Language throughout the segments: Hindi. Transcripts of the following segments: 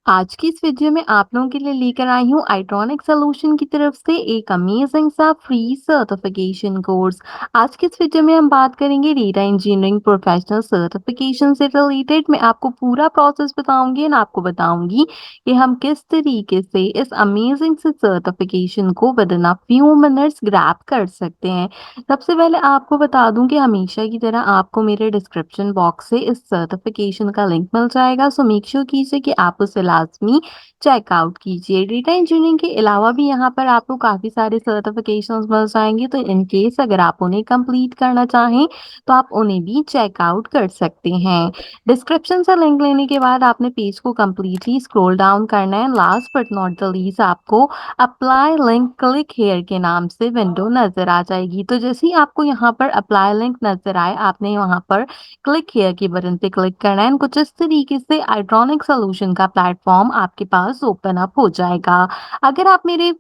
आज की इस वीडियो में आप लोगों के लिए लेकर आई हूँ आइट्रॉनिक सॉल्यूशन की तरफ से एक अमेजिंग सा फ्री सर्टिफिकेशन कोर्स। आज की इस वीडियो में हम बात करेंगे डेटा इंजीनियरिंग प्रोफेशनल सर्टिफिकेशन से रिलेटेड। मैं आपको पूरा प्रोसेस बताऊंगी और आपको बताऊंगी कि हम किस तरीके से इस अमेजिंग से सर्टिफिकेशन को with in a few minutes grab कर सकते हैं। सबसे पहले आपको बता दूं कि हमेशा की तरह आपको मेरे डिस्क्रिप्शन बॉक्स से इस सर्टिफिकेशन का लिंक मिल जाएगा, सो मेक श्योर कीजिए कि आप उसे लाजमी चेकआउट कीजिए। डेटा इंजीनियरिंग के अलावा भी यहाँ पर आपको काफ़ी सारे सर्टिफिकेशंस मिल जाएंगे, तो इन केस अगर आप उन्हें कंप्लीट करना चाहें तो आप उन्हें भी चेकआउट कर सकते हैं। डिस्क्रिप्शन से लिंक लेने के बाद आपने पेज को कम्प्लीटली स्क्रॉल डाउन करना है। Last but not the least आपको अप्लाई लिंक क्लिक हेयर के नाम से विंडो नजर आ जाएगी। तो जैसे ही आपको यहाँ पर अप्लाई लिंक नजर आए, आपने वहाँ पर क्लिक हियर के बटन पे क्लिक करना है। कुछ इस तरीके से आइट्रॉनिक सॉल्यूशन का प्लेटफॉर्म आपके पास ओपन अप हो जाएगा। अगर आप मेरे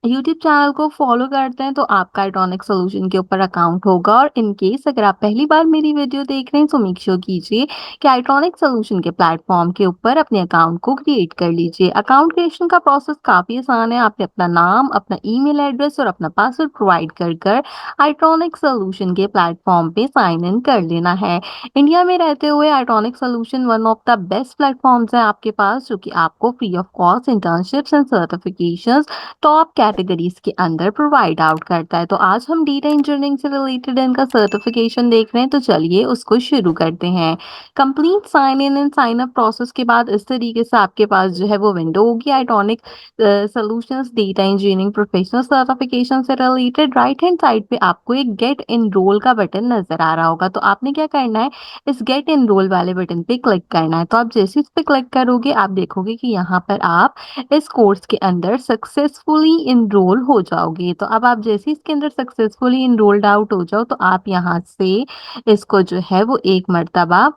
यूट्यूब चैनल को फॉलो करते हैं तो आपका आइट्रॉनिक सॉल्यूशन के ऊपर अकाउंट होगा, और इन केस अगर आप पहली बार मेरी वीडियो देख रहे हैं तो मेक श्योर कीजिए कि आइट्रॉनिक सॉल्यूशन के प्लेटफॉर्म के ऊपर अपने अकाउंट को क्रिएट कर लीजिए। अकाउंट क्रिएशन का प्रोसेस काफ़ी आसान है। आपने अपना नाम, अपना ईमेल एड्रेस और अपना पासवर्ड प्रोवाइड कर कर आइट्रॉनिक सॉल्यूशन के प्लेटफॉर्म पे साइन इन कर लेना है। इंडिया में रहते हुए Itronix solution one of the best platforms है आपके पास, जो कि आपको free of cost internships and certifications top categories के अंदर प्रोवाइड आउट करता है। तो आज हम डेटा इंजीनियरिंग से रिलेटेड इनका सर्टिफिकेशन देख रहे हैं, तो चलिए उसको शुरू करते हैं। Complete sign in and sign up process के बाद इस तरीके से आपके पास जो है वो विंडो होगी Itronix solutions data engineering professional certification से रिलेटेड। राइट हैंड साइड पे आपको एक गेट एनरोल का बटन नजर आ रहा होगा, तो आपने क्या करना है, इस गेट एनरोल वाले बटन पे क्लिक करना है। तो आप जैसे इस पे क्लिक करोगे आप देखोगे कि यहाँ पर आप इस कोर्स के अंदर सक्सेसफुली इनरोल हो जाओगे। तो अब आप जैसे इसके अंदर सक्सेसफुली इनरोल्ड आउट हो जाओ तो आप यहाँ से इसको जो है वो एक मर्तबा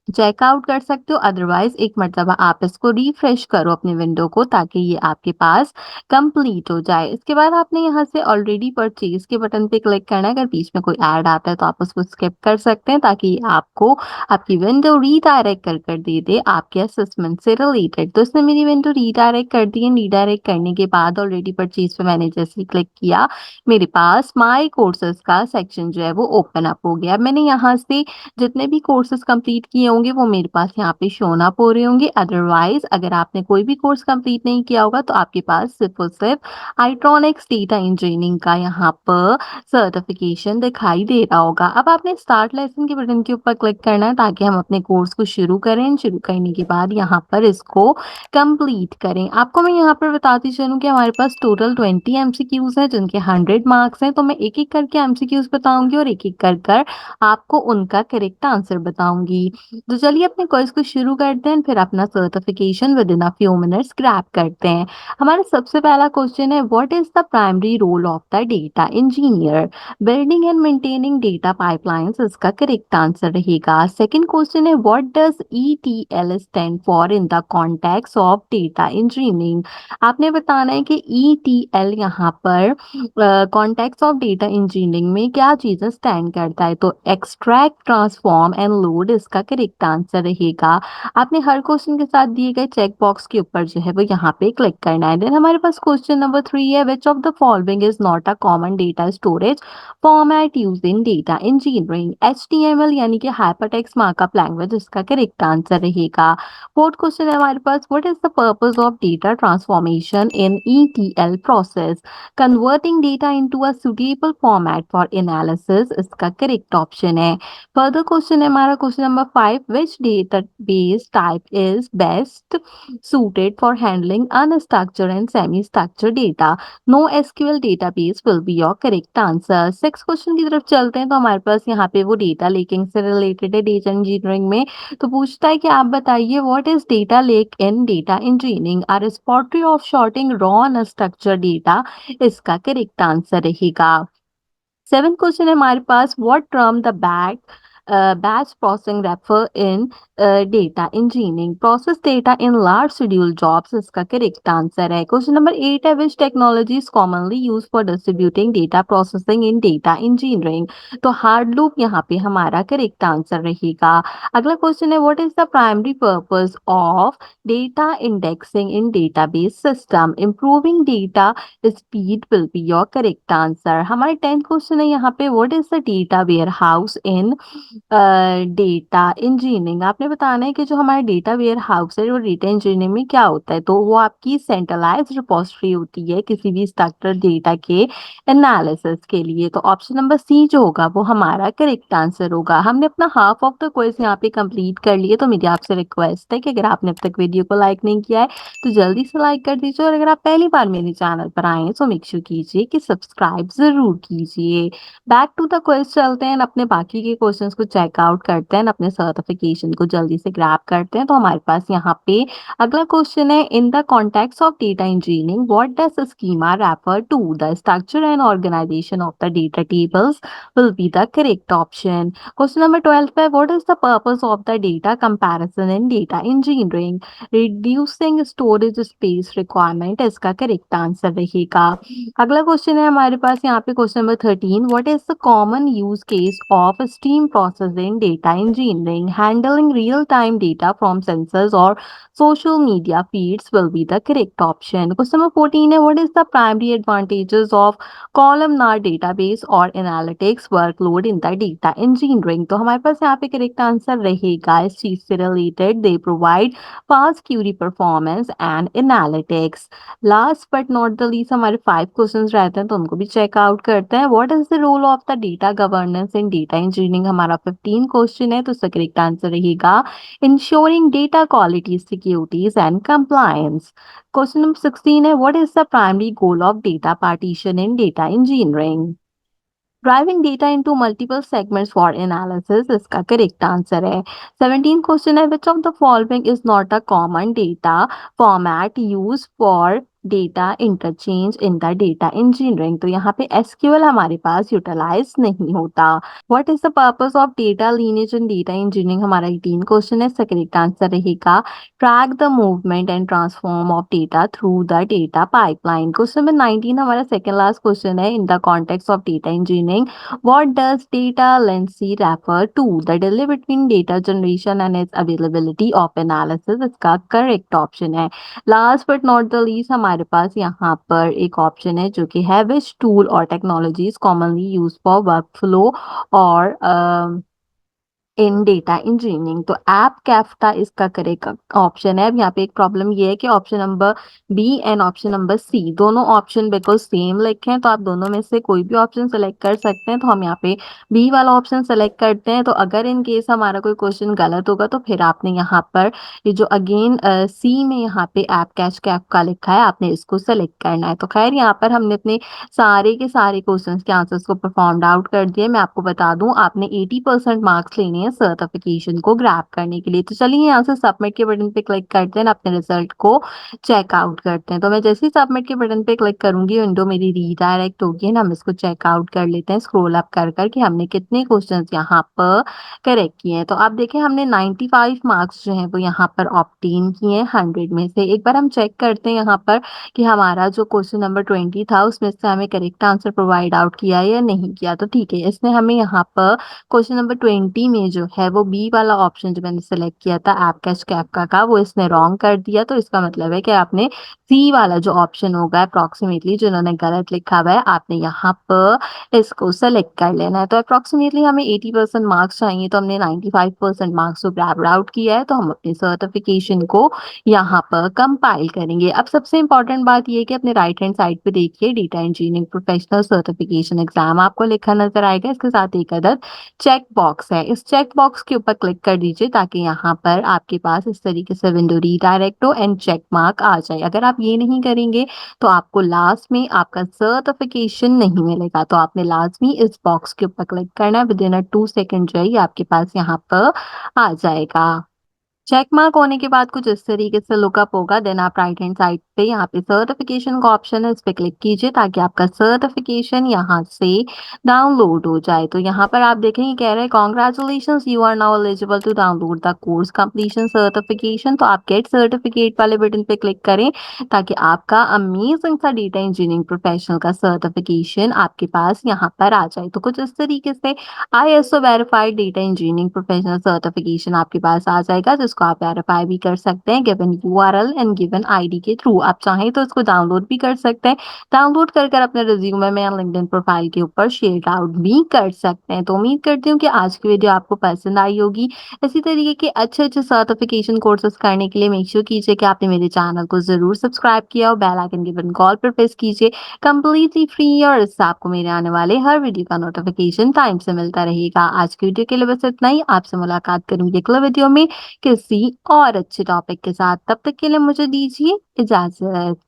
चेकआउट कर सकते हो, अदरवाइज एक मर्तबा आप इसको रिफ्रेश करो अपने विंडो को, ताकि ये आपके पास कंप्लीट हो जाए। इसके बाद आपने यहाँ से ऑलरेडी परचेज के बटन पे क्लिक करना है। अगर बीच में कोई ऐड आता है तो आप उसको स्किप कर सकते हैं, ताकि ये आपको आपकी विंडो रीडायरेक्ट कर दे दे आपके असेसमेंट से रिलेटेड। तो इसने मेरी विंडो रीडायरेक्ट कर दी है। रीडायरेक्ट करने के बाद ऑलरेडी परचेज पे मैंने जैसे ही क्लिक किया, मेरे पास माई कोर्सेज का सेक्शन जो है वो ओपन अप हो गया। अब मैंने यहाँ से जितने भी कोर्सेज कंप्लीट किए होंगे वो मेरे पास यहाँ पे शोन अप हो रहे होंगे। अदरवाइज अगर आपने कोई भी कोर्स कंप्लीट नहीं किया होगा तो आपके पास सिर्फ और सिर्फ आइट्रॉनिक्स डेटा इंजीनियरिंग का यहाँ पर सर्टिफिकेशन दिखाई दे रहा होगा। अब आपने स्टार्ट लेसन के बटन के ऊपर क्लिक करना है, ताकि हम अपने कोर्स को शुरू करें। शुरू करने के बाद यहाँ पर इसको कंप्लीट करें। आपको मैं यहाँ पर बताती चलूँ कि हमारे पास टोटल 20 एमसीक्यूज हैं, जिनके 100 मार्क्स हैं। तो मैं एक एक करके एमसीक्यूज बताऊंगी और एक एक कर आपको उनका करेक्ट आंसर बताऊंगी। तो चलिए अपने क्विज को शुरू करते हैं, फिर अपना certification within a few minutes grab करते हैं। हमारा सबसे पहला क्वेश्चन है, what is the primary role of the data engineer? Building and maintaining data pipelines इसका करेक्ट आंसर रहेगा। सेकंड क्वेश्चन है, what does ETL stand for in the context of data engineering? आपने बताना है कि ईटीएल यहाँ पर कॉन्टेक्स्ट ऑफ डेटा इंजीनियरिंग में क्या चीजें स्टैंड करता है। तो एक्सट्रैक्ट, ट्रांसफॉर्म एंड लोड इसका करेक्ट आंसर रहेगा। आपने हर क्वेश्चन के साथ दिए गए चेक बॉक्स के ऊपर जो है वो यहाँ पे क्लिक करना है। देन हमारे पास क्वेश्चन नंबर 3 है, which of the following is not a common data storage format use in data engineering? HTML यानी कि हाइपरटेक्स्ट मार्कअप लैंग्वेज इसका करेक्ट आंसर रहेगा। फोर्थ क्वेश्चन है हमारे पास, what is the purpose of data transformation in ETL process? Converting data into a suitable format for analysis इसका करेक्ट ऑप्शन है। फर्दर क्वेश्चन है हमारा question number 5, which database type is best suited for handling unstructured and semi-structured data? No SQL database will be your correct answer. Six question की तरफ चलते हैं, तो हमारे पास यहाँ पे वो डेटा लेकिंग से रिलेटेड है डेटा इंजीनियरिंग में। तो पूछता है कि आप बताइए, what is data lake in data engineering? Are repository of sorting raw unstructured data इसका करेक्ट आंसर रहेगा। सेवन क्वेश्चन है हमारे पास, what term the back Batch processing refer in data engineering. Process data in large schedule jobs इसका करेक्ट आंसर है। क्वेश्चन नंबर 8 है, which technology is commonly use for distributing data processing in data engineering. तो हार्ड लूप यहाँ पे हमारा करेक्ट आंसर रहेगा। अगला क्वेश्चन है, what is the primary purpose of data indexing in database system. Improving data speed will be your correct answer. हमारे 10th क्वेश्चन है यहाँ पे, what is the data warehouse in data engineering. आपने बताना है कि जो हमारा डेटा वेयर हाउस है वो डेटा इंजीनियरिंग में क्या होता है। तो वो आपकी सेंट्रलाइज्ड रिपोजिटरी होती है किसी भी स्ट्रक्चर डेटा के एनालिसिस के लिए। तो ऑप्शन नंबर सी जो होगा वो हमारा करेक्ट आंसर होगा। हमने अपना हाफ ऑफ द क्वेश्चन यहाँ पे कंप्लीट कर लिए। तो मेरी आपसे रिक्वेस्ट है कि अगर आपने अब तक वीडियो को लाइक नहीं किया है तो जल्दी से लाइक कर दीजिए, और अगर आप पहली बार मेरे चैनल पर आए हैं तो मेक श्योर कीजिए कि सब्सक्राइब जरूर कीजिए। बैक टू द क्वेश्चन चलते हैं, अपने बाकी के क्वेश्चंस को चेकआउट करते हैं, अपने सर्टिफिकेशन को जल्दी से ग्रैब करते हैं। तो हमारे पास यहाँ पे अगला क्वेश्चन है, in the context of data engineering what does schema refer to. The structure and organization of the data tables will be the correct option. Question number 12 पे, what is the purpose of the data comparison in data engineering? Reducing storage space requirement इसका करेक्ट आंसर रहेगा। अगला क्वेश्चन है हमारे पास यहाँ पे question number 13, what is the common use case of stream processing data engineering. Handling real time data from sensors और social media feeds will be the correct option. Question number 14 है, what is the primary advantages of columnar database और analytics workload in the data engineering। तो हमारे पास यहाँ पे करेक्ट आंसर रहेगा इस चीज से related, they provide fast query performance and analytics। Last but not the least हमारे 5 क्वेश्चंस रहते हैं तो उनको भी चेकआउट करते हैं। What is the role of the data governance in data engineering. हमारा 15 क्वेश्चन है तो इसका करेक्ट आंसर रहेगा ensuring data quality, securities and compliance। Question number 16 है, what is the primary goal of data partition in data engineering? Driving data into multiple segments for analysis इसका करेक्ट आंसर है। 17 क्वेश्चन है, which of the following is not a common data format used for data interchange in the data engineering। तो यहाँ पे SQL हमारे पास यूटिलाइज नहीं होता। What is the purpose of data lineage in data engineering। हमारा 18 क्वेश्चन है, इसका करेक्ट आंसर रहेगा track the movement and transform of data through the data pipeline। Question number 19 हमारा सेकेंड लास्ट क्वेश्चन है, in the context of data engineering what does data latency refer to। the delay between data generation and its availability of analysis इसका करेक्ट ऑप्शन है। Last but not the least हमारे पास यहाँ पर एक ऑप्शन है जो कि है विच टूल और technologies commonly use for workflow और इन डेटा इंजीनियरिंग। तो ऐप कैफ्टा इसका करेक्ट ऑप्शन है। अब यहाँ पे एक प्रॉब्लम ये है कि option number B and option number C दोनों ऑप्शन बिल्कुल सेम लिखे हैं, तो आप दोनों में से कोई भी ऑप्शन सेलेक्ट कर सकते हैं। तो हम यहाँ पे बी वाला ऑप्शन सेलेक्ट करते हैं। तो अगर इन केस हमारा कोई क्वेश्चन गलत होगा तो फिर आपने यहाँ पर ये जो अगेन सी में यहाँ पे ऐप कैच कैप का लिखा है आपने इसको सेलेक्ट करना है। तो खैर यहाँ पर हमने अपने सारे के सारे क्वेश्चंस के आंसर्स को परफॉर्म्ड आउट कर दिए। मैं आपको बता दूं आपने 80% मार्क्स लेने हैं सर्टिफिकेशन को ग्रैब करने के लिए। तो चलिए यहाँ से सबमिट के बटन पे क्लिक करते हैं, अपने रिजल्ट को चेकआउट करते हैं। तो मैं जैसे ही सबमिट के बटन पे क्लिक करूंगी विंडो मेरी रीडायरेक्ट होगी ना, हम इसको चेकआउट कर लेते हैं स्क्रॉल अप कर करके हमने कितने क्वेश्चन यहाँ पर करेक्ट किए हैं। तो आप देखें हमने 95 मार्क्स जो है वो यहाँ पर ऑब्टेन किए हैं 100 में से। एक बार हम चेक करते हैं यहाँ पर कि हमारा जो क्वेश्चन नंबर 20 था उसमें से हमें करेक्ट आंसर प्रोवाइड आउट किया या नहीं किया। तो ठीक है, इसने हमें यहाँ पर क्वेश्चन नंबर 20 में जो है वो बी वाला ऑप्शन जो मैंने सेलेक्ट किया था ऐप कैच कैप का वो इसने रॉन्ग कर दिया। तो इसका मतलब है कि आपने सी वाला जो ऑप्शन होगा अप्रोक्सीमेटली जिन्होंने गलत लिखा हुआ है आपने यहाँ पर इसको सेलेक्ट कर लेना है। तो अप्रोक्सीमेटली हमें 80% मार्क्स चाहिए, तो हमने 95% मार्क्स को ग्रैब आउट किया है। तो हम अपने सर्टिफिकेशन को यहाँ पर कंपाइल करेंगे। अब सबसे इंपॉर्टेंट बात ये है कि अपने राइट हैंड साइड पे देखिए data engineering professional certification exam आपको लिखा नजर आएगा। इसके साथ एक अदद चेक बॉक्स है, इस चेक बॉक्स के ऊपर क्लिक कर दीजिए ताकि यहाँ पर आपके पास इस तरीके से विंडो रीडायरेक्ट हो एंड चेक मार्क आ जाए। अगर आप ये नहीं करेंगे तो आपको लास्ट में आपका सर्टिफिकेशन नहीं मिलेगा। तो आपने लाजमी इस बॉक्स के ऊपर क्लिक करना है, विद इन 2 सेकेंड जो है ये आपके पास यहाँ पर आ जाएगा। चेक मार्क होने के बाद कुछ इस तरीके से लुकअप होगा। देन आप राइट हैंड साइड पे यहाँ पे सर्टिफिकेशन का ऑप्शन है, इस पे क्लिक कीजिए ताकि आपका सर्टिफिकेशन यहाँ से डाउनलोड हो जाए। तो यहाँ पर आप देखेंगे कह रहे हैं congratulation, you are now eligible to download the course completion certification. तो आप गेट सर्टिफिकेट वाले बटन पे क्लिक करें ताकि आपका अमेजिंग सा डेटा इंजीनियरिंग प्रोफेशनल का सर्टिफिकेशन आपके पास यहाँ पर आ जाए। तो कुछ इस तरीके से ISO verified data engineering professional certification आपके पास आ जाएगा, जिसको आप वेरीफाई भी कर सकते हैं given URL and given ID के थ्रू। आप चाहें तो इसको डाउनलोड भी कर सकते हैं। डाउनलोड कर अपने रिज्यूमे में या लिंक्डइन प्रोफाइल के ऊपर शेयर आउट भी कर सकते हैं। तो उम्मीद करती हूँ कि आज की वीडियो आपको पसंद आई होगी। इसी तरीके के अच्छे सर्टिफिकेशन कोर्सेज करने के लिए मेक श्योर कीजिए कि आपने मेरे चैनल को जरूर सब्सक्राइब किया और बेल आइकन के बटन कॉल पर प्रेस कीजिए। कंप्लीटली फ्री और इससे आपको मेरे आने वाले हर वीडियो का नोटिफिकेशन टाइम से मिलता रहेगा। आज की वीडियो के लिए बस इतना ही। आपसे मुलाकात करूंगी अगले वीडियो में किसी और अच्छे टॉपिक के साथ। तब तक के लिए मुझे दीजिए इजाजत।